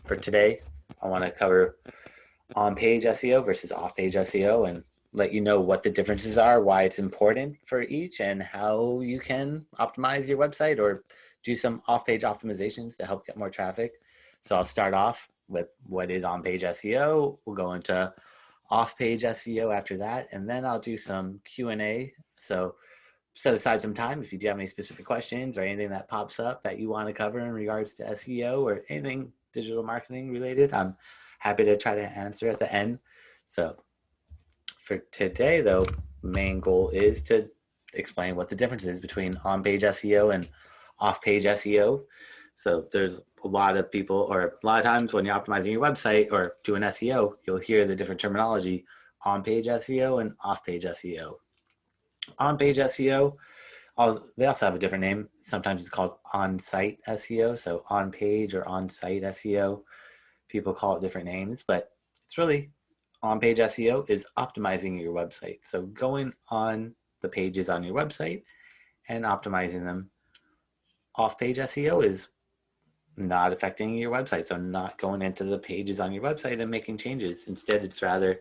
for today, I want to cover on-page SEO versus off-page SEO and let you know what the differences are, why it's important for each, and how you can optimize your website or do some off-page optimizations to help get more traffic. So I'll start off with what is on-page SEO. We'll go into off-page SEO after that, and then I'll do some Q&A. So set aside some time if you do have any specific questions or anything that pops up that you want to cover in regards to SEO or anything digital marketing related. I'm happy to try to answer at the end. So for today, though, main goal is to explain what the difference is between on-page SEO and off-page SEO. So there's a lot of people, or a lot of times when you're optimizing your website or doing SEO, you'll hear the different terminology, on-page SEO and off-page SEO. On-page SEO, they also have a different name. Sometimes it's called on-site SEO. So on-page or on-site SEO, people call it different names, but it's really on-page SEO is optimizing your website. So going on the pages on your website and optimizing them. Off-page SEO is not affecting your website. So not going into the pages on your website and making changes. Instead, it's rather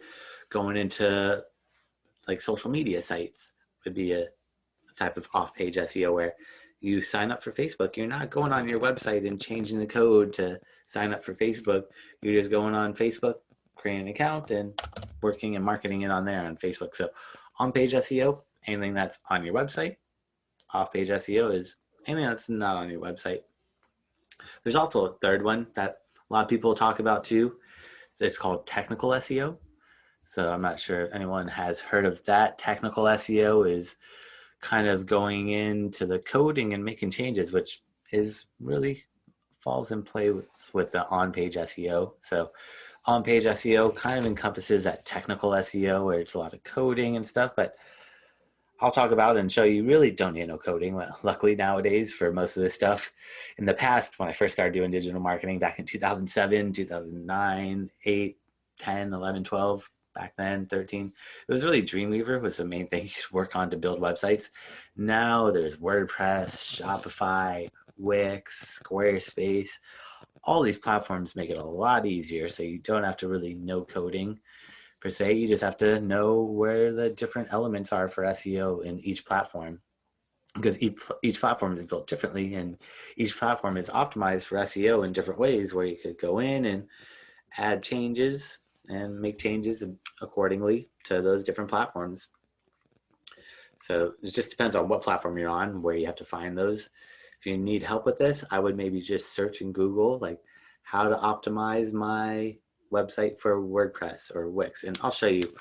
going into like social media sites would be a type of off-page SEO where you sign up for Facebook. You're not going on your website and changing the code to sign up for Facebook. You're just going on Facebook, creating an account and working and marketing it on there on Facebook. So on-page SEO, anything that's on your website. Off-page SEO is anything that's not on your website. There's also a third one that a lot of people talk about too. It's called technical SEO. So I'm not sure if anyone has heard of that. Technical SEO is kind of going into the coding and making changes, which is really falls in play with the on-page SEO. So on-page SEO kind of encompasses that technical SEO where it's a lot of coding and stuff, but I'll talk about and show you really don't need no coding. Well, luckily nowadays for most of this stuff. In the past, when I first started doing digital marketing back in 2007, 2009, 8, 10, 11, 12, back then, 13, it was really Dreamweaver was the main thing you could work on to build websites. Now there's WordPress, Shopify, Wix, Squarespace. All these platforms make it a lot easier, so you don't have to really know coding per se. You just have to know where the different elements are for SEO in each platform, because each platform is built differently and each platform is optimized for SEO in different ways where you could go in and add changes and make changes accordingly to those different platforms. So it just depends on what platform you're on, where you have to find those. If you need help with this, I would maybe just search in Google, like how to optimize my website for WordPress or Wix. And I'll show you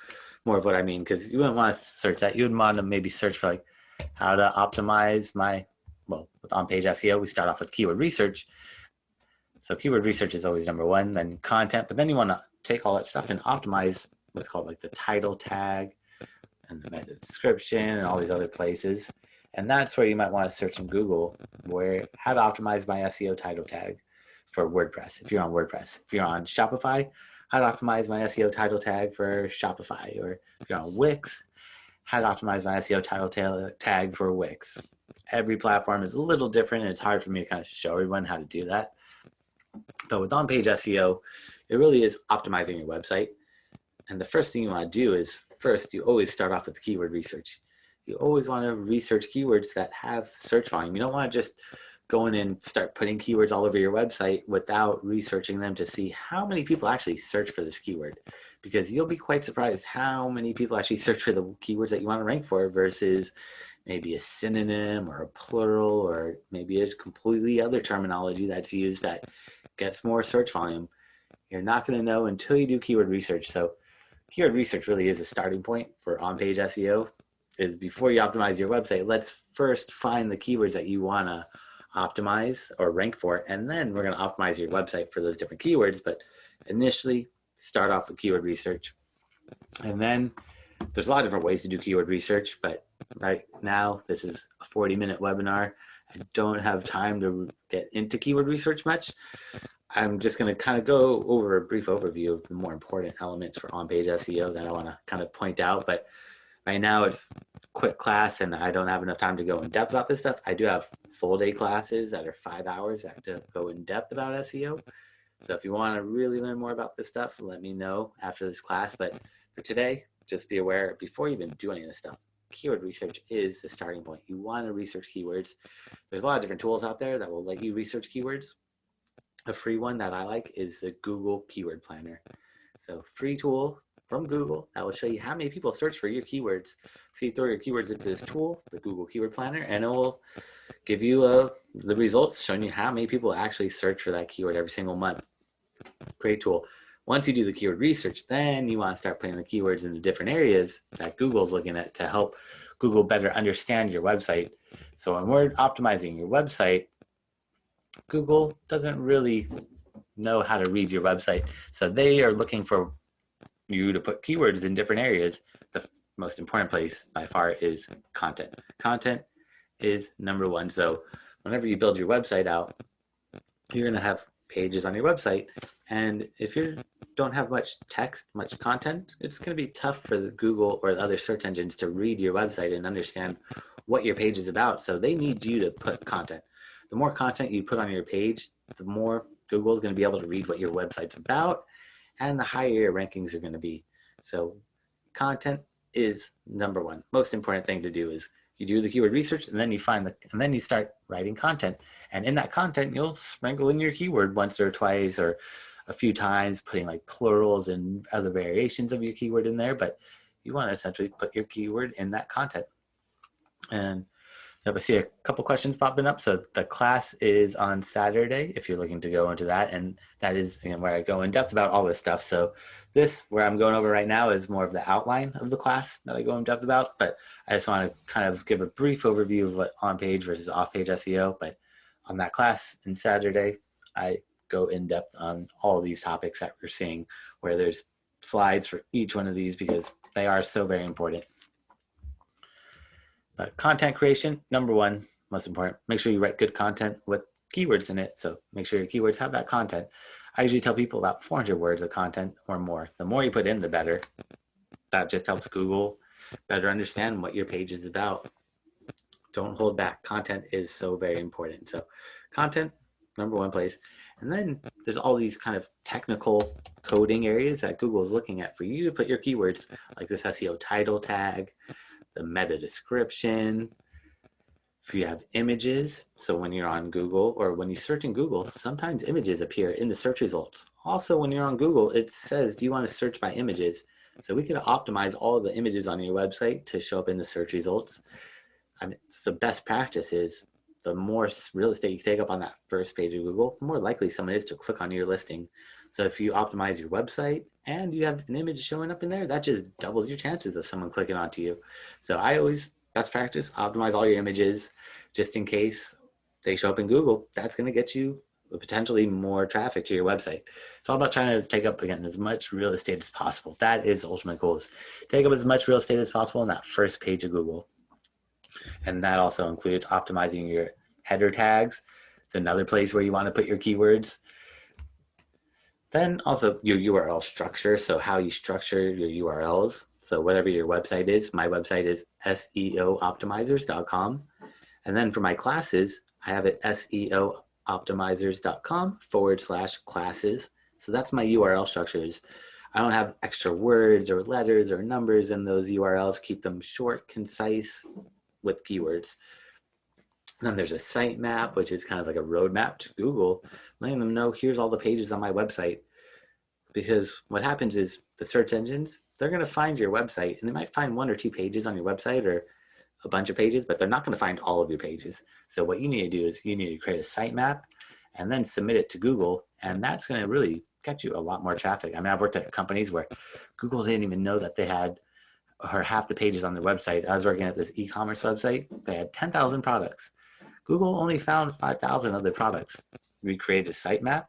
more of what I mean, because you wouldn't want to search that. You would want to maybe search for like how to optimize with on-page SEO, we start off with keyword research. So keyword research is always number one, then content, but then you want to take all that stuff and optimize what's called like the title tag and the meta description and all these other places. And that's where you might want to search in Google how to optimize my SEO title tag for WordPress. If you're on WordPress, if you're on Shopify, how to optimize my SEO title tag for Shopify, or if you're on Wix, how to optimize my SEO title tag for Wix. Every platform is a little different, and it's hard for me to kind of show everyone how to do that. But with on-page SEO, it really is optimizing your website. And the first thing you want to do is first, you always start off with keyword research. You always want to research keywords that have search volume. You don't want to just go in and start putting keywords all over your website without researching them to see how many people actually search for this keyword, because you'll be quite surprised how many people actually search for the keywords that you want to rank for versus maybe a synonym or a plural or maybe a completely other terminology that's used that gets more search volume. You're not going to know until you do keyword research. So keyword research really is a starting point for on-page SEO. Is before you optimize your website, let's first find the keywords that you want to optimize or rank for, and then we're going to optimize your website for those different keywords. But initially, start off with keyword research. And then there's a lot of different ways to do keyword research, but right now, this is a 40-minute webinar. I don't have time to get into keyword research much. I'm just going to kind of go over a brief overview of the more important elements for on-page SEO that I want to kind of point out. But right now it's a quick class and I don't have enough time to go in depth about this stuff. I do have full day classes that are 5 hours that have to go in depth about SEO. So if you want to really learn more about this stuff, let me know after this class. But for today, just be aware before you even do any of this stuff, keyword research is the starting point. You want to research keywords. There's a lot of different tools out there that will let you research keywords. A free one that I like is the Google Keyword Planner. So free tool from Google that will show you how many people search for your keywords. So you throw your keywords into this tool, the Google Keyword Planner, and it will give you the results showing you how many people actually search for that keyword every single month. Great tool. Once you do the keyword research, then you want to start putting the keywords in the different areas that Google's looking at to help Google better understand your website. So when we're optimizing your website, Google doesn't really know how to read your website. So they are looking for you to put keywords in different areas. The most important place by far is content. Content is number one. So whenever you build your website out, you're going to have pages on your website. And if you don't have much text, much content, it's going to be tough for the Google or the other search engines to read your website and understand what your page is about. So they need you to put content. The more content you put on your page, the more Google is going to be able to read what your website's about, and the higher your rankings are going to be. So content is number one. Most important thing to do is you do the keyword research, and then you start writing content. And in that content, you'll sprinkle in your keyword once or twice or a few times, putting like plurals and other variations of your keyword in there. But you want to essentially put your keyword in that content. And I see a couple questions popping up. So the class is on Saturday if you're looking to go into that. And that is, again, where I go in depth about all this stuff. So this, where I'm going over right now, is more of the outline of the class that I go in depth about. But I just want to kind of give a brief overview of what on-page versus off-page SEO. But on that class in Saturday, I go in depth on all of these topics that we're seeing, where there's slides for each one of these because they are so very important. Content creation, number one, most important. Make sure you write good content with keywords in it. So make sure your keywords have that content. I usually tell people about 400 words of content or more. The more you put in, the better. That just helps Google better understand what your page is about. Don't hold back. Content is so very important. So content, number one place. And then there's all these kind of technical coding areas that Google is looking at for you to put your keywords, like this SEO title tag, the meta description. If you have images, so when you're on Google or when you search in Google, sometimes images appear in the search results. Also, when you're on Google, it says, do you want to search by images? So we can optimize all the images on your website to show up in the search results. I mean, the best practice is the more real estate you take up on that first page of Google, the more likely someone is to click on your listing. So if you optimize your website and you have an image showing up in there, that just doubles your chances of someone clicking onto you. So I always, best practice, optimize all your images just in case they show up in Google. That's going to get you potentially more traffic to your website. It's all about trying to take up, again, as much real estate as possible. That is the ultimate goal, is take up as much real estate as possible on that first page of Google. And that also includes optimizing your header tags. It's another place where you want to put your keywords. Then also your URL structure, so how you structure your URLs. So whatever your website is, my website is SEOoptimizers.com. And then for my classes, I have it SEOoptimizers.com/classes. So that's my URL structures. I don't have extra words or letters or numbers in those URLs. Keep them short, concise, with keywords. Then there's a sitemap, which is kind of like a roadmap to Google, letting them know here's all the pages on my website. Because what happens is the search engines, they're going to find your website, and they might find 1 or 2 pages on your website or a bunch of pages, but they're not going to find all of your pages. So what you need to do is you need to create a sitemap and then submit it to Google, and that's going to really get you a lot more traffic. I mean, I've worked at companies where Google didn't even know that they had or half the pages on their website. I was working at this e-commerce website. They had 10,000 products. Google only found 5,000 of their products. We created a sitemap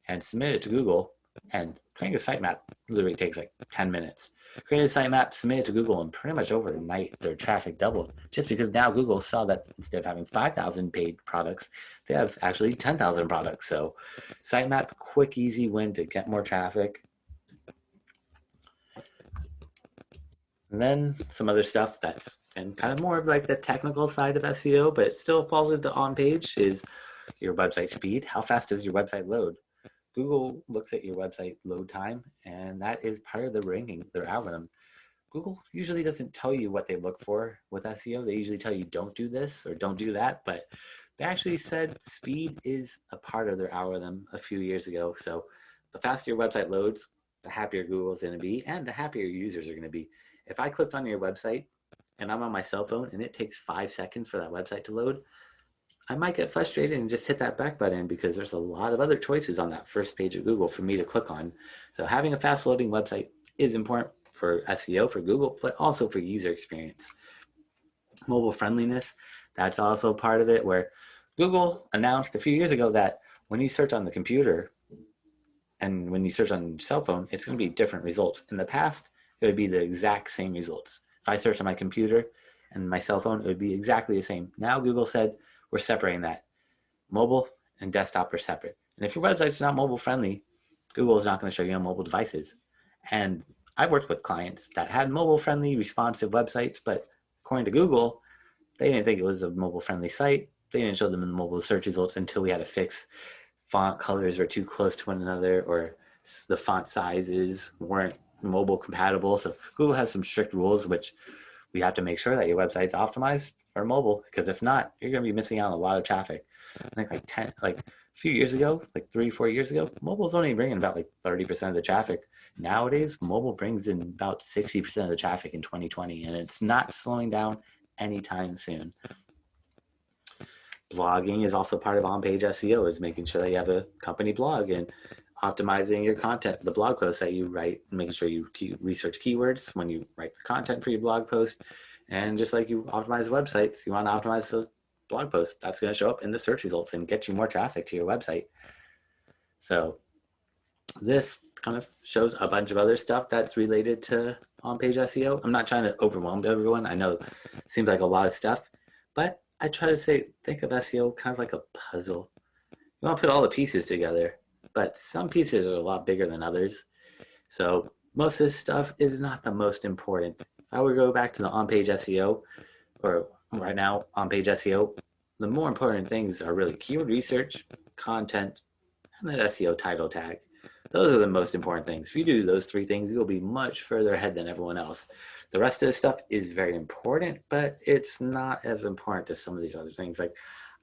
and submitted it to Google, and creating a sitemap literally takes like 10 minutes. Created a sitemap, submitted it to Google, and pretty much overnight their traffic doubled, just because now Google saw that instead of having 5,000 paid products, they have actually 10,000 products. So sitemap, quick, easy win to get more traffic. And then some other stuff that's and kind of more of like the technical side of SEO, but it still falls into on page, is your website speed. How fast does your website load? Google looks at your website load time, and that is part of the ranking, their algorithm. Google usually doesn't tell you what they look for with SEO. They usually tell you don't do this or don't do that, but they actually said speed is a part of their algorithm a few years ago. So the faster your website loads, the happier Google's going to be, and the happier users are going to be. If I clicked on your website and I'm on my cell phone and it takes 5 seconds for that website to load, I might get frustrated and just hit that back button because there's a lot of other choices on that first page of Google for me to click on. So having a fast loading website is important for SEO, for Google, but also for user experience. Mobile friendliness, that's also part of it, where Google announced a few years ago that when you search on the computer and when you search on your cell phone, it's going to be different results. In the past, it would be the exact same results. If I search on my computer and my cell phone, it would be exactly the same. Now Google said, we're separating that. Mobile and desktop are separate. And if your website's not mobile friendly, Google is not going to show you on mobile devices. And I've worked with clients that had mobile friendly, responsive websites, but according to Google, they didn't think it was a mobile friendly site. They didn't show them in the mobile search results until we had to fix font colors were too close to one another, or the font sizes weren't mobile compatible. So Google has some strict rules, which we have to make sure that your website's optimized for mobile, because if not, you're going to be missing out on a lot of traffic. I think like a few years ago, like 3-4 years ago, mobile's only bringing about like 30% of the traffic. Nowadays, mobile brings in about 60% of the traffic in 2020, and it's not slowing down anytime soon. Blogging is also part of on-page SEO, is making sure that you have a company blog and optimizing your content, the blog posts that you write, making sure you research keywords when you write the content for your blog post. And just like you optimize websites, you want to optimize those blog posts. That's going to show up in the search results and get you more traffic to your website. So this kind of shows a bunch of other stuff that's related to on-page SEO. I'm not trying to overwhelm everyone. I know it seems like a lot of stuff, but I try to think of SEO kind of like a puzzle. You want to put all the pieces together, but some pieces are a lot bigger than others. So most of this stuff is not the most important. If I would go back to the on-page SEO, or right now on-page SEO, the more important things are really keyword research, content, and that SEO title tag. Those are the most important things. If you do those 3 things, you'll be much further ahead than everyone else. The rest of the stuff is very important, but it's not as important as some of these other things. Like,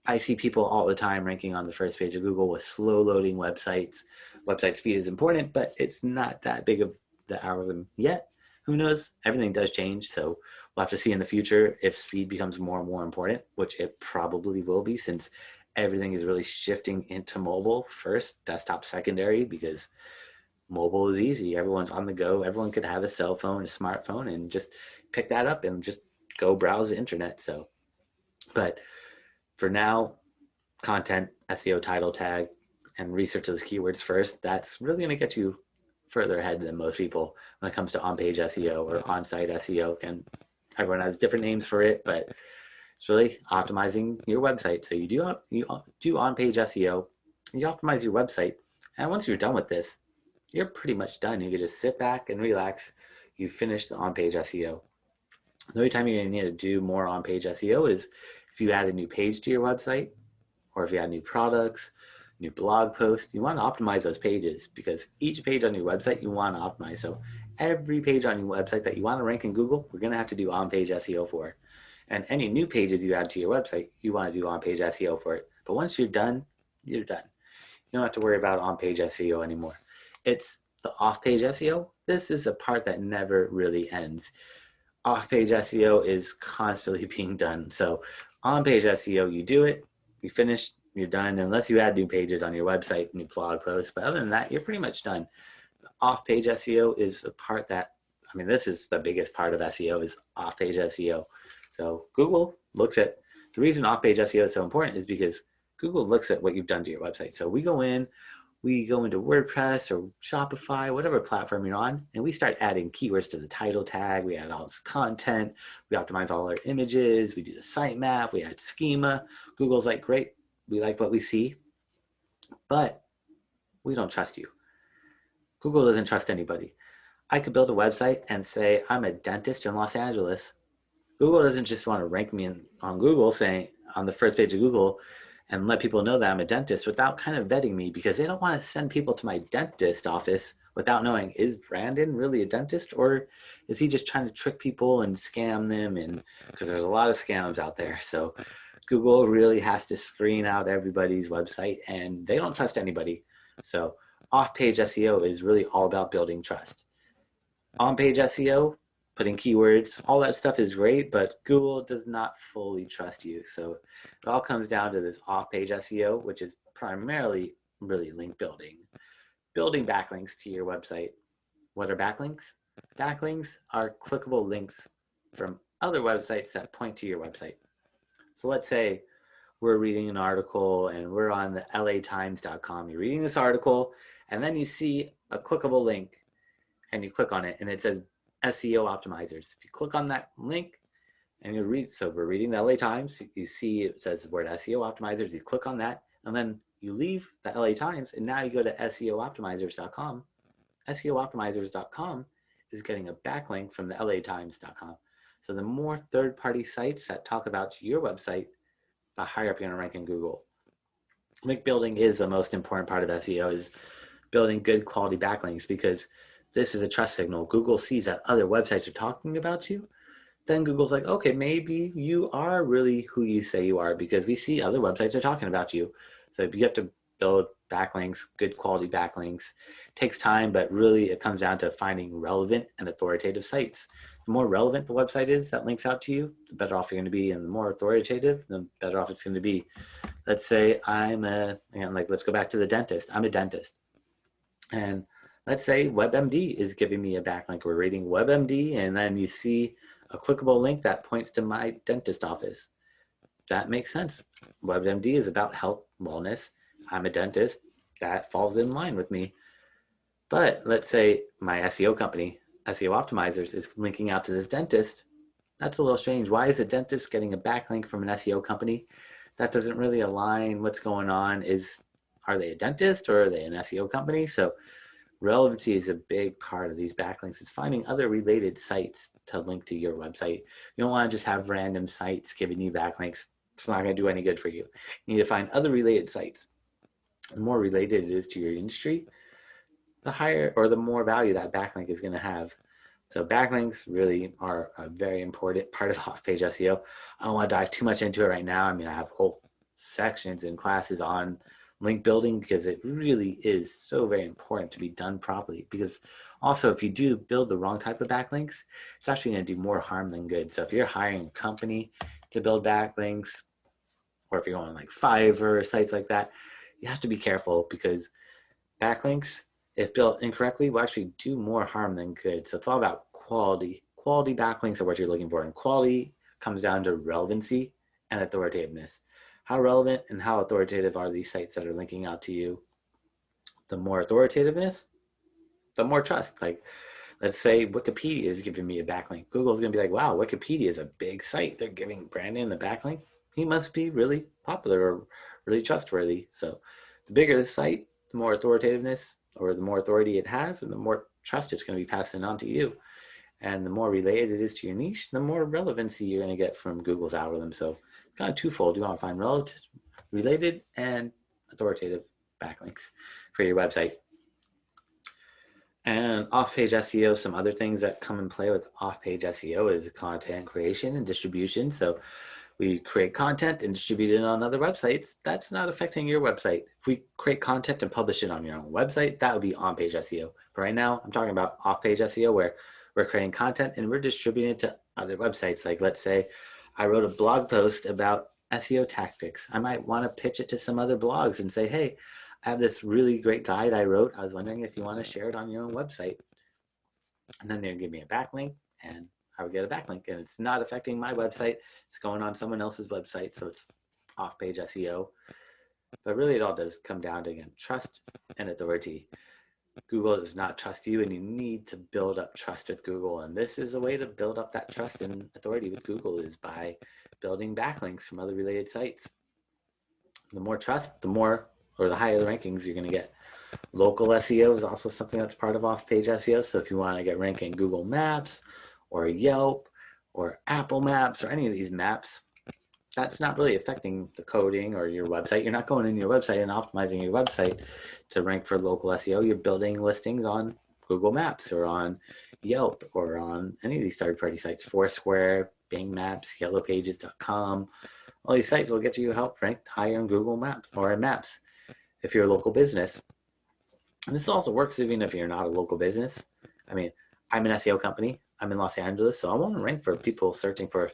I see people all the time ranking on the first page of Google with slow loading websites. Website speed is important, but it's not that big of the algorithm yet. Who knows? Everything does change. So we'll have to see in the future if speed becomes more and more important, which it probably will be, since everything is really shifting into mobile first, desktop secondary, because mobile is easy. Everyone's on the go. Everyone could have a cell phone, a smartphone, and just pick that up and just go browse the internet. So, but for now, content, SEO title tag, and research those keywords first, that's really going to get you further ahead than most people when it comes to on-page SEO or on-site SEO. And everyone has different names for it, but it's really optimizing your website. So you do on-page SEO, you optimize your website, and once you're done with this, you're pretty much done. You can just sit back and relax. You finished the on-page SEO. The only time you're going to need to do more on-page SEO is if you add a new page to your website, or if you add new products, new blog posts. You want to optimize those pages, because each page on your website you want to optimize. So every page on your website that you want to rank in Google, we're going to have to do on-page SEO for. And any new pages you add to your website, you want to do on-page SEO for it. But once you're done, you're done. You don't have to worry about on-page SEO anymore. It's the off-page SEO. This is a part that never really ends. Off-page SEO is constantly being done. So on-page SEO, you do it, you finish, you're done, unless you add new pages on your website, new blog posts. But other than that, you're pretty much done. Off-page SEO is the part that, this is the biggest part of SEO, is off-page SEO. So Google looks at, the reason off-page SEO is so important is because Google looks at what you've done to your website. So we go into WordPress or Shopify, whatever platform you're on, and we start adding keywords to the title tag. We add all this content. We optimize all our images. We do the sitemap. We add schema. Google's like, great, we like what we see, but we don't trust you. Google doesn't trust anybody. I could build a website and say, I'm a dentist in Los Angeles. Google doesn't just want to rank me on Google, saying on the first page of Google, and let people know that I'm a dentist without kind of vetting me, because they don't want to send people to my dentist office without knowing, is Brandon really a dentist, or is he just trying to trick people and scam them? And because there's a lot of scams out there. So Google really has to screen out everybody's website, and they don't trust anybody. So off-page SEO is really all about building trust. On-page SEO, putting keywords, all that stuff is great, but Google does not fully trust you. So it all comes down to this off-page SEO, which is primarily really link building. Building backlinks to your website. What are backlinks? Backlinks are clickable links from other websites that point to your website. So let's say we're reading an article and we're on the LAtimes.com. You're reading this article and then you see a clickable link and you click on it and it says SEO optimizers. If you click on that link and you read, so we're reading the LA Times, you see it says the word SEO optimizers, you click on that and then you leave the LA Times and now you go to SEOoptimizers.com. SEOoptimizers.com is getting a backlink from the LAtimes.com. So the more third-party sites that talk about your website, the higher up you're gonna rank in Google. Link building is the most important part of SEO, is building good quality backlinks, because this is a trust signal. Google sees that other websites are talking about you. Then Google's like, okay, maybe you are really who you say you are, because we see other websites are talking about you. So you have to build backlinks, good quality backlinks. It takes time, but really it comes down to finding relevant and authoritative sites. The more relevant the website is that links out to you, the better off you're going to be, and the more authoritative, the better off it's going to be. Let's say let's go back to the dentist. I'm a dentist. And let's say WebMD is giving me a backlink. We're reading WebMD, and then you see a clickable link that points to my dentist office. That makes sense. WebMD is about health, wellness. I'm a dentist. That falls in line with me. But let's say my SEO company, SEO Optimizers, is linking out to this dentist. That's a little strange. Why is a dentist getting a backlink from an SEO company? That doesn't really align. What's going on? Are they a dentist or are they an SEO company? So relevancy is a big part of these backlinks. Is finding other related sites to link to your website. You don't want to just have random sites giving you backlinks. It's not going to do any good for you. You need to find other related sites. The more related it is to your industry, the higher or the more value that backlink is going to have. So backlinks really are a very important part of off-page SEO. I don't want to dive too much into it right now. I mean, I have whole sections and classes on link building, because it really is so very important to be done properly. Because also, if you do build the wrong type of backlinks, it's actually going to do more harm than good. So if you're hiring a company to build backlinks, or if you're on like Fiverr, sites like that, you have to be careful, because backlinks, if built incorrectly, will actually do more harm than good. So it's all about quality. Quality backlinks are what you're looking for, and quality comes down to relevancy and authoritativeness. How relevant and how authoritative are these sites that are linking out to you? The more authoritativeness, the more trust. Like, let's say Wikipedia is giving me a backlink. Google's going to be like, wow, Wikipedia is a big site. They're giving Brandon a backlink. He must be really popular or really trustworthy. So the bigger the site, the more authoritativeness or the more authority it has, and the more trust it's going to be passing on to you. And the more related it is to your niche, the more relevancy you're going to get from Google's algorithm. So it's kind of twofold. You want to find related and authoritative backlinks for your website. And off-page SEO, some other things that come in play with off-page SEO is content creation and distribution. So we create content and distribute it on other websites. That's not affecting your website. If we create content and publish it on your own website, that would be on-page SEO. But right now, I'm talking about off-page SEO, where we're creating content and we're distributing it to other websites. Like, let's say I wrote a blog post about SEO tactics. I might want to pitch it to some other blogs and say, hey, I have this really great guide I wrote. I was wondering if you want to share it on your own website. And then they'll give me a backlink, and I would get a backlink, and it's not affecting my website. It's going on someone else's website, so it's off-page SEO. But really, it all does come down to, again, trust and authority. Google does not trust you, and you need to build up trust with Google. And this is a way to build up that trust and authority with Google, is by building backlinks from other related sites. The more trust, the more, or the higher the rankings you're going to get. Local SEO is also something that's part of off-page SEO. So if you want to get ranked in Google Maps or Yelp or Apple Maps or any of these maps, that's not really affecting the coding or your website. You're not going into your website and optimizing your website to rank for local SEO. You're building listings on Google Maps or on Yelp or on any of these third-party sites, Foursquare, Bing Maps, yellowpages.com. All these sites will get you help ranked higher in Google Maps or in Maps if you're a local business. And this also works even if you're not a local business. I mean, I'm an SEO company. I'm in Los Angeles, so I want to rank for people searching for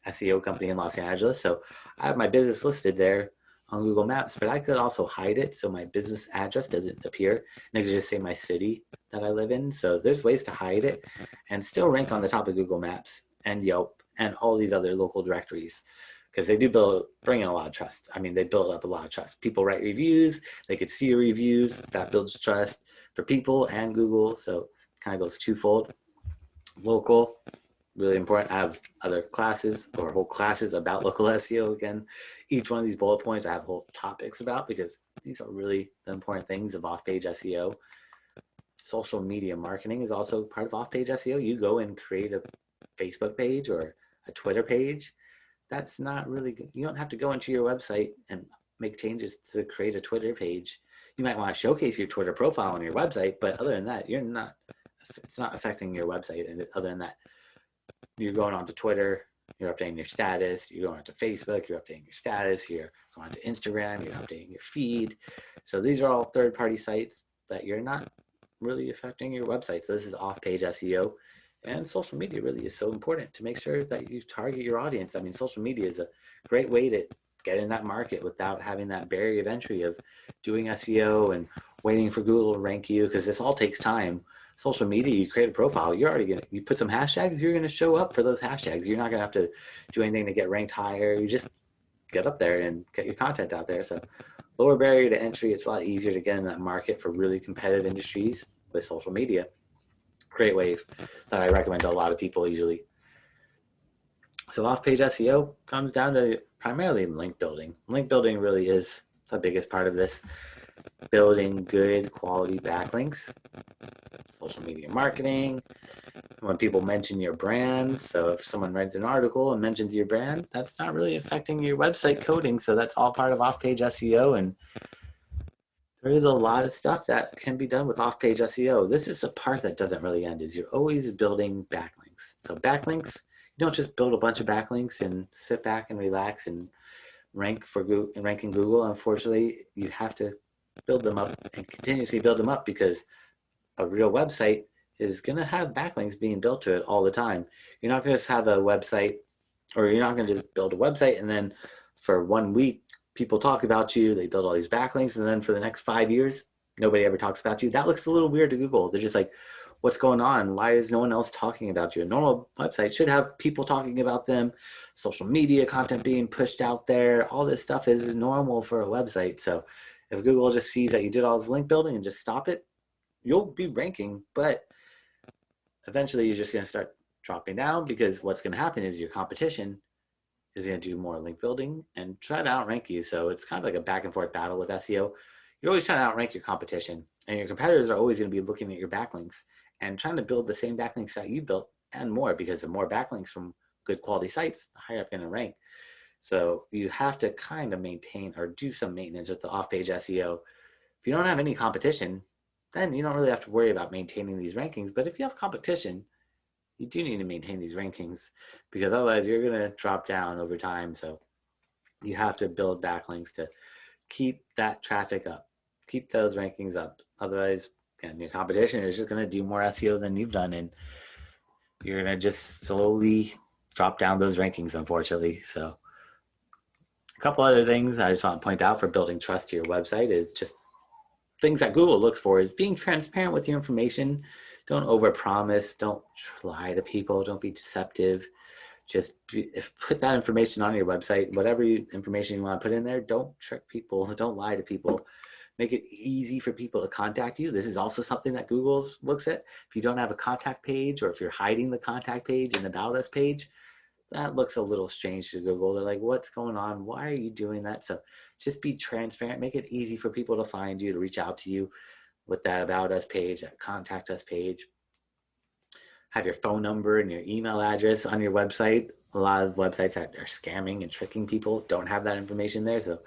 SEO company in Los Angeles. So I have my business listed there on Google Maps, but I could also hide it so my business address doesn't appear. And I could just say my city that I live in. So there's ways to hide it and still rank on the top of Google Maps and Yelp and all these other local directories, because they do bring in a lot of trust. I mean, they build up a lot of trust. People write reviews, they could see your reviews, that builds trust for people and Google. So it kind of goes twofold. Local, really important. I have other classes or whole classes about local SEO. Again, each one of these bullet points I have whole topics about, because these are really the important things of off-page SEO. Social media marketing is also part of off-page SEO. You go and create a Facebook page or a Twitter page. That's not really good. You don't have to go into your website and make changes to create a Twitter page. You might want to showcase your Twitter profile on your website, but other than that, it's not affecting your website. And other than that, you're going on to Twitter, you're updating your status, you're going on to Facebook, you're updating your status, you're going to Instagram, you're updating your feed. So these are all third-party sites that you're not really affecting your website. So this is off-page SEO. And social media really is so important to make sure that you target your audience. I mean, social media is a great way to get in that market without having that barrier of entry of doing SEO and waiting for Google to rank you, because this all takes time. Social media, you create a profile, you put some hashtags, you're gonna show up for those hashtags. You're not gonna have to do anything to get ranked higher. You just get up there and get your content out there. So lower barrier to entry, it's a lot easier to get in that market for really competitive industries with social media. Great way that I recommend to a lot of people usually. So off-page SEO comes down to primarily link building. Link building really is the biggest part of this. Building good quality backlinks, social media marketing, when people mention your brand. So if someone writes an article and mentions your brand, that's not really affecting your website coding. So that's all part of off-page SEO. And there is a lot of stuff that can be done with off-page SEO. This is the part that doesn't really end, is you're always building backlinks. So backlinks, you don't just build a bunch of backlinks and sit back and relax and rank in Google. Unfortunately, you have to build them up and continuously build them up, because a real website is going to have backlinks being built to it all the time. You're not going to just have a website, or you're not going to just build a website and then for 1 week people talk about you, they build all these backlinks, and then for the next 5 years nobody ever talks about you. That looks a little weird to Google. They're just like, what's going on? Why is no one else talking about you? A normal website should have people talking about them, social media content being pushed out there. All this stuff is normal for a website. So if Google just sees that you did all this link building and just stop it, you'll be ranking, but eventually you're just going to start dropping down, because what's going to happen is your competition is going to do more link building and try to outrank you. So it's kind of like a back and forth battle with SEO. You're always trying to outrank your competition, and your competitors are always going to be looking at your backlinks and trying to build the same backlinks that you built and more, because the more backlinks from good quality sites, the higher up you're going to rank. So you have to kind of maintain or do some maintenance with the off-page SEO. If you don't have any competition, then you don't really have to worry about maintaining these rankings. But if you have competition, you do need to maintain these rankings, because otherwise you're going to drop down over time. So you have to build backlinks to keep that traffic up, keep those rankings up. Otherwise, again, your competition is just going to do more SEO than you've done, and you're going to just slowly drop down those rankings, unfortunately. So a couple other things I just want to point out for building trust to your website is just things that Google looks for is being transparent with your information. Don't overpromise. Don't lie to people. Don't be deceptive. Just put that information on your website. Whatever information you want to put in there, don't trick people. Don't lie to people. Make it easy for people to contact you. This is also something that Google looks at. If you don't have a contact page, or if you're hiding the contact page and About Us page, that looks a little strange to Google. They're like, what's going on? Why are you doing that? So just be transparent. Make it easy for people to find you, to reach out to you with that About Us page, that Contact Us page. Have your phone number and your email address on your website. A lot of websites that are scamming and tricking people don't have that information there. So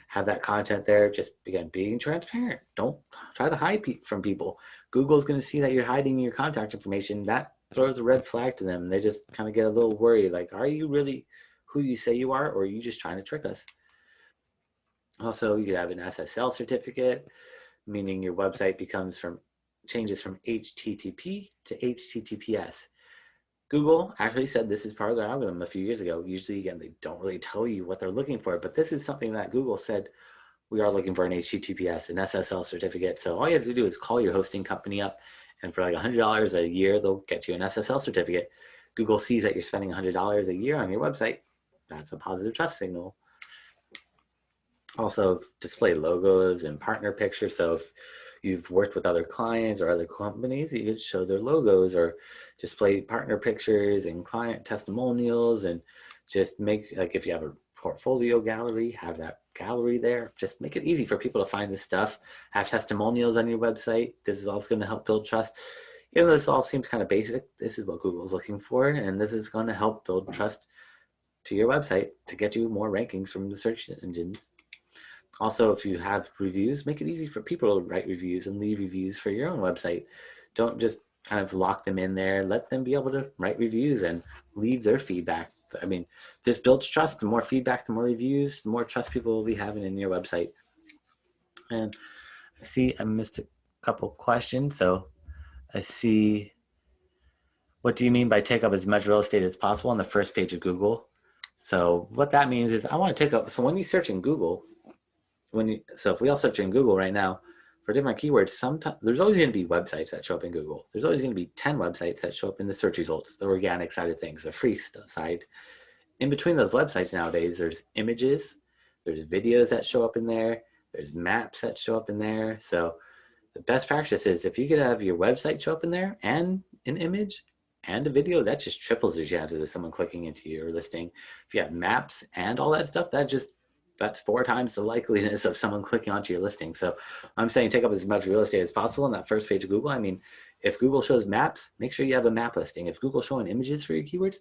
have that content there. Just, again, being transparent. Don't try to hide from people. Google's going to see that you're hiding your contact information. That throws a red flag to them. They just kind of get a little worried. Like, are you really who you say you are, or are you just trying to trick us? Also, you could have an SSL certificate, meaning your website changes from HTTP to HTTPS. Google actually said this is part of their algorithm a few years ago. Usually, again, they don't really tell you what they're looking for, but this is something that Google said, we are looking for an HTTPS, an SSL certificate. So all you have to do is call your hosting company up, and for like $100 a year, they'll get you an SSL certificate. Google sees that you're spending $100 a year on your website. That's a positive trust signal. Also, display logos and partner pictures. So if you've worked with other clients or other companies, you could show their logos or display partner pictures and client testimonials, and just make, like, if you have a portfolio gallery, have that gallery there. Just make it easy for people to find this stuff. Have testimonials on your website. This is also going to help build trust. Even though this all seems kind of basic, this is what Google's looking for, and this is going to help build trust to your website to get you more rankings from the search engines. Also, if you have reviews, make it easy for people to write reviews and leave reviews for your own website. Don't just kind of lock them in there. Let them be able to write reviews and leave their feedback. I mean, this builds trust. The more feedback, the more reviews, the more trust people will be having in your website. And I see I missed a couple questions. So I see, what do you mean by take up as much real estate as possible on the first page of Google? So what that means is I want to take up, so when you search in Google, so if we all search in Google right now for different keywords, sometimes there's always going to be websites that show up in Google. There's always going to be 10 websites that show up in the search results, the organic side of things, the free side. In between those websites nowadays, there's images, there's videos that show up in there, there's maps that show up in there. So the best practice is if you could have your website show up in there and an image and a video, that just triples your chances of someone clicking into your listing. If you have maps and all that stuff, that's 4 times the likeliness of someone clicking onto your listing. So I'm saying take up as much real estate as possible on that first page of Google. I mean, if Google shows maps, make sure you have a map listing. If Google's showing images for your keywords,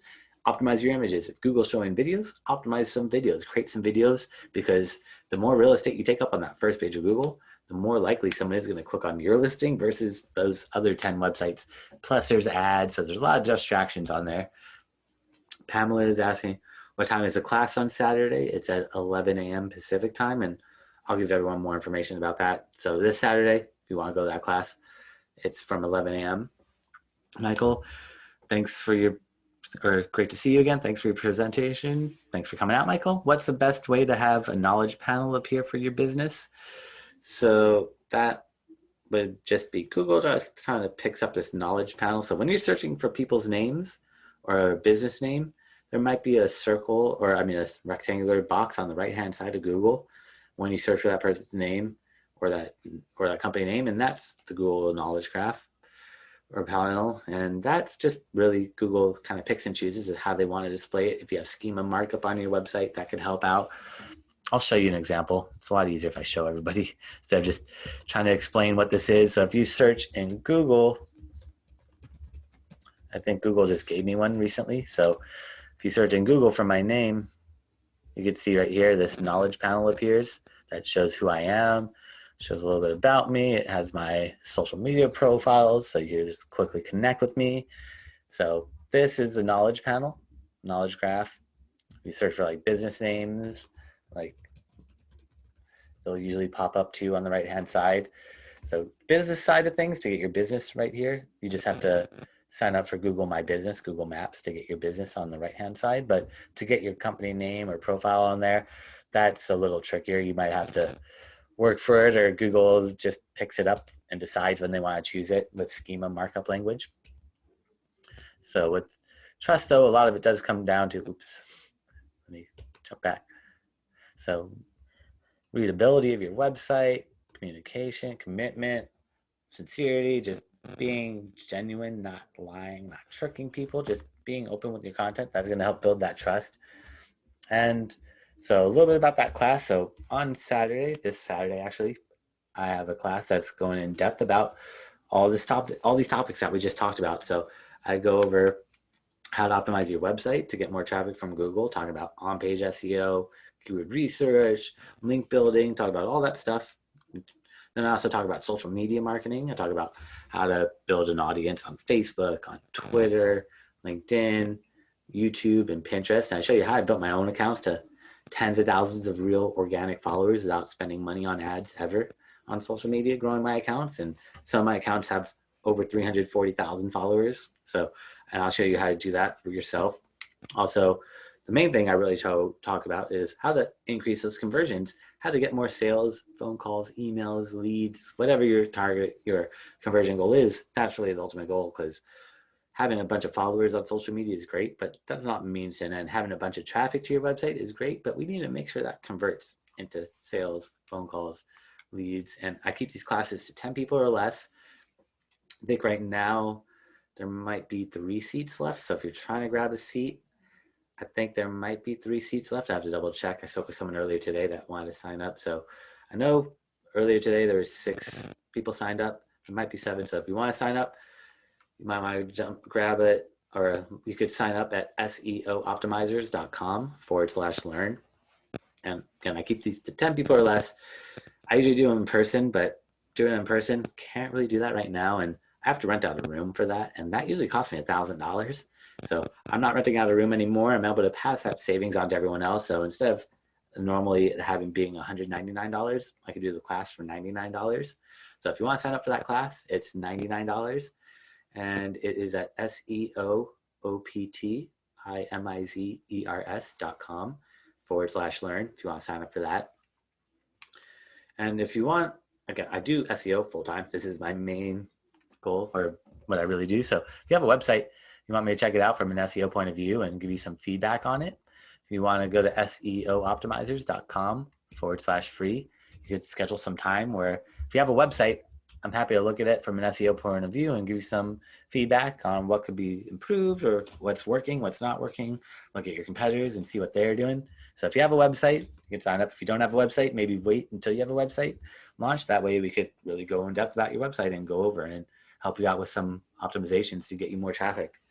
optimize your images. If Google's showing videos, optimize some videos, create some videos, because the more real estate you take up on that first page of Google, the more likely someone is going to click on your listing versus those other 10 websites. Plus there's ads, so there's a lot of distractions on there. Pamela is asking, what time is the class on Saturday? It's at 11 a.m. Pacific time, and I'll give everyone more information about that. So this Saturday, if you want to go to that class, it's from 11 a.m. Michael, thanks for great to see you again. Thanks for your presentation. Thanks for coming out, Michael. What's the best way to have a knowledge panel appear for your business? So that would just be Google just kind of picks up this knowledge panel. So when you're searching for people's names or a business name, there might be a circle, or a rectangular box on the right-hand side of Google when you search for that person's name or that company name, and that's the Google Knowledge Graph or panel. And that's just really Google kind of picks and chooses how they want to display it. If you have schema markup on your website, that could help out. I'll show you an example. It's a lot easier if I show everybody instead of just trying to explain what this is. So if you search in Google, I think Google just gave me one recently. So if you search in Google for my name, you can see right here, this knowledge panel appears that shows who I am, shows a little bit about me. It has my social media profiles, so you just quickly connect with me. So this is the knowledge panel, knowledge graph. If you search for like business names, like they'll usually pop up too on the right-hand side. So business side of things, to get your business right here, you just have to sign up for Google My Business, Google Maps to get your business on the right-hand side. But to get your company name or profile on there, that's a little trickier. You might have to work for it, or Google just picks it up and decides when they want to choose it with schema markup language. So with trust, though, a lot of it does come down to, let me jump back. So readability of your website, communication, commitment, sincerity, just being genuine, not lying, not tricking people, just being open with your content. That's going to help build that trust. And so a little bit about that class. So on Saturday, this Saturday actually, I have a class that's going in depth about all these topics that we just talked about. So I go over how to optimize your website to get more traffic from Google, talking about on-page SEO, keyword research, link building, talk about all that stuff. Then I also talk about social media marketing. I talk about how to build an audience on Facebook, on Twitter, LinkedIn, YouTube, and Pinterest. And I show you how I built my own accounts to tens of thousands of real organic followers without spending money on ads ever on social media, growing my accounts. And some of my accounts have over 340,000 followers. So, and I'll show you how to do that for yourself. Also, the main thing I really talk about is how to increase those conversions, how to get more sales, phone calls, emails, leads, whatever your target, your conversion goal is. That's really the ultimate goal, because having a bunch of followers on social media is great, but that does not mean sin. And having a bunch of traffic to your website is great, but we need to make sure that converts into sales, phone calls, leads. And I keep these classes to 10 people or less. I think right now there might be 3 seats left. So if you're trying to grab a seat, I think there might be 3 seats left. I have to double check. I spoke with someone earlier today that wanted to sign up. So I know earlier today there were 6 people signed up. There might be 7. So if you want to sign up, you might want to grab it, or you could sign up at SEOoptimizers.com/learn. And again, I keep these to 10 people or less. I usually do them in person, but doing it in person, can't really do that right now. And I have to rent out a room for that. And that usually costs me $1,000. So I'm not renting out a room anymore. I'm able to pass that savings on to everyone else. So instead of normally being $199, I could do the class for $99. So if you want to sign up for that class, it's $99. And it is at SEOoptimizers.com/learn if you want to sign up for that. And if you want, again, I do SEO full-time. This is my main goal, or what I really do. So if you have a website, you want me to check it out from an SEO point of view and give you some feedback on it, if you want to go to SEOoptimizers.com/free, you could schedule some time where if you have a website, I'm happy to look at it from an SEO point of view and give you some feedback on what could be improved or what's working, what's not working. Look at your competitors and see what they're doing. So if you have a website, you can sign up. If you don't have a website, maybe wait until you have a website launch. That way we could really go in depth about your website and go over and help you out with some optimizations to get you more traffic.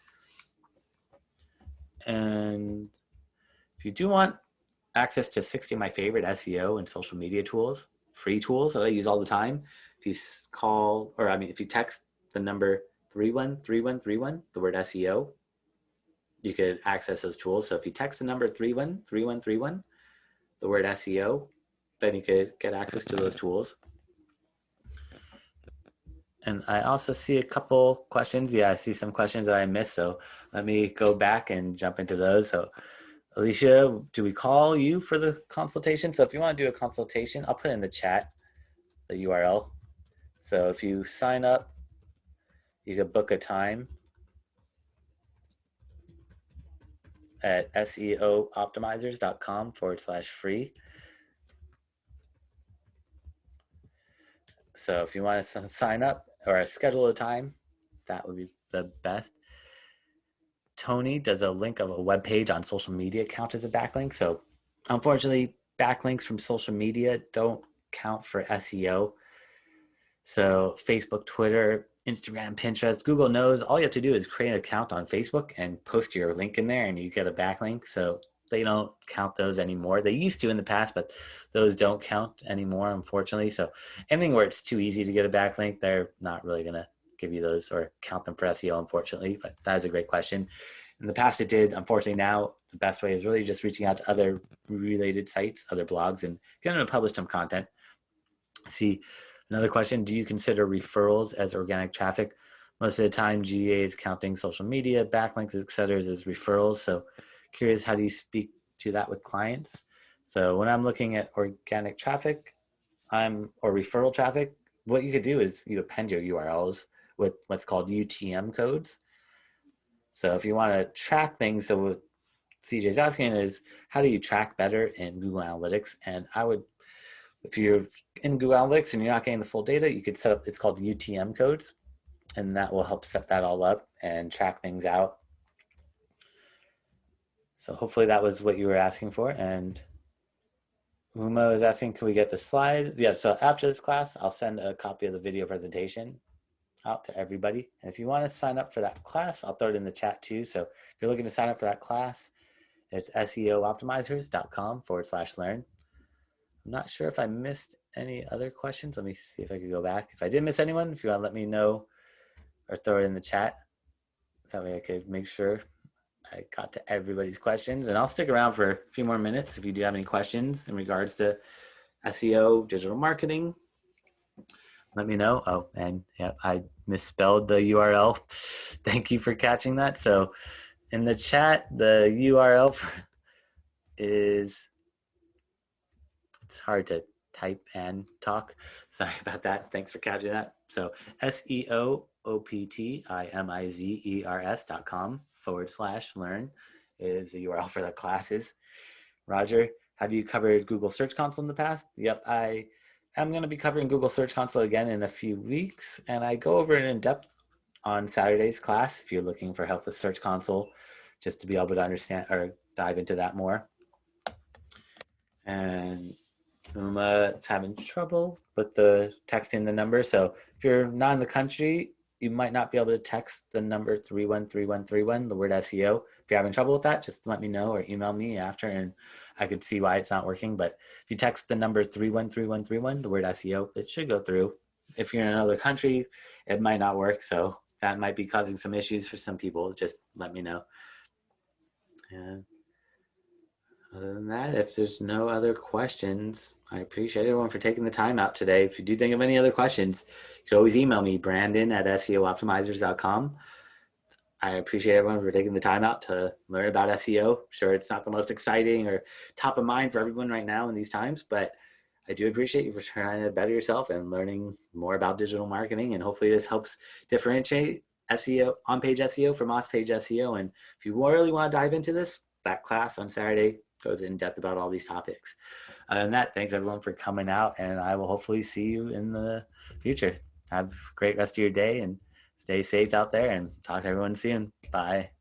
And if you do want access to 60 of my favorite SEO and social media tools, free tools that I use all the time, if you if you text the number 313131, the word SEO, you could access those tools. So if you text the number 313131, the word SEO, then you could get access to those tools. And I also see a couple questions. Yeah, I see some questions that I missed. So let me go back and jump into those. So Alicia, do we call you for the consultation? So if you want to do a consultation, I'll put in the chat the URL. So if you sign up, you can book a time at SEOoptimizers.com/free. So if you want to sign up or schedule a time, that would be the best. Tony, does a link of a web page on social media count as a backlink? So unfortunately, backlinks from social media don't count for SEO. So Facebook, Twitter, Instagram, Pinterest, Google knows all you have to do is create an account on Facebook and post your link in there and you get a backlink. So they don't count those anymore. They used to in the past, but those don't count anymore, unfortunately. So anything where it's too easy to get a backlink, they're not really going to give you those or count them for SEO, unfortunately. But that is a great question. In the past, it did. Unfortunately, now the best way is really just reaching out to other related sites, other blogs, and getting them to publish some content. See, another question, do you consider referrals as organic traffic? Most of the time, GA is counting social media, backlinks, et cetera, as referrals. So curious, how do you speak to that with clients? So when I'm looking at organic traffic, or referral traffic, what you could do is you append your URLs with what's called UTM codes. So if you want to track things, so what CJ's asking is, how do you track better in Google Analytics? And I would, if you're in Google Analytics and you're not getting the full data, you could set up, it's called UTM codes, and that will help set that all up and track things out. So hopefully that was what you were asking for. And Uma is asking, can we get the slides? Yeah, so after this class, I'll send a copy of the video presentation out to everybody. And if you want to sign up for that class, I'll throw it in the chat too. So if you're looking to sign up for that class, it's SEOoptimizers.com/learn. I'm not sure if I missed any other questions. Let me see if I could go back. If I did miss anyone, if you want to let me know or throw it in the chat, that way I could make sure I got to everybody's questions. And I'll stick around for a few more minutes if you do have any questions in regards to SEO, digital marketing. Let me know. Oh, and yeah, I misspelled the URL. Thank you for catching that. So in the chat, the URL is, it's hard to type and talk. Sorry about that. Thanks for catching that. So SEOoptimizers.com/learn is the URL for the classes. Roger, have you covered Google Search Console in the past? Yep, I am going to be covering Google Search Console again in a few weeks, and I go over it in depth on Saturday's class if you're looking for help with Search Console, just to be able to understand or dive into that more. And Uma is having trouble with the texting the number. So if you're not in the country, you might not be able to text the number 313131, the word SEO. If you're having trouble with that, just let me know or email me after and I could see why it's not working. But if you text the number 313131, the word SEO, it should go through. If you're in another country, it might not work. So that might be causing some issues for some people. Just let me know. And other than that, if there's no other questions, I appreciate everyone for taking the time out today. If you do think of any other questions, you can always email me, Brandon@SEOoptimizers.com. I appreciate everyone for taking the time out to learn about SEO. Sure, it's not the most exciting or top of mind for everyone right now in these times, but I do appreciate you for trying to better yourself and learning more about digital marketing. And hopefully this helps differentiate SEO, on-page SEO from off-page SEO. And if you really want to dive into this, that class on Saturday goes in depth about all these topics. Other than that, thanks everyone for coming out, and I will hopefully see you in the future. Have a great rest of your day and stay safe out there, and talk to everyone soon. Bye.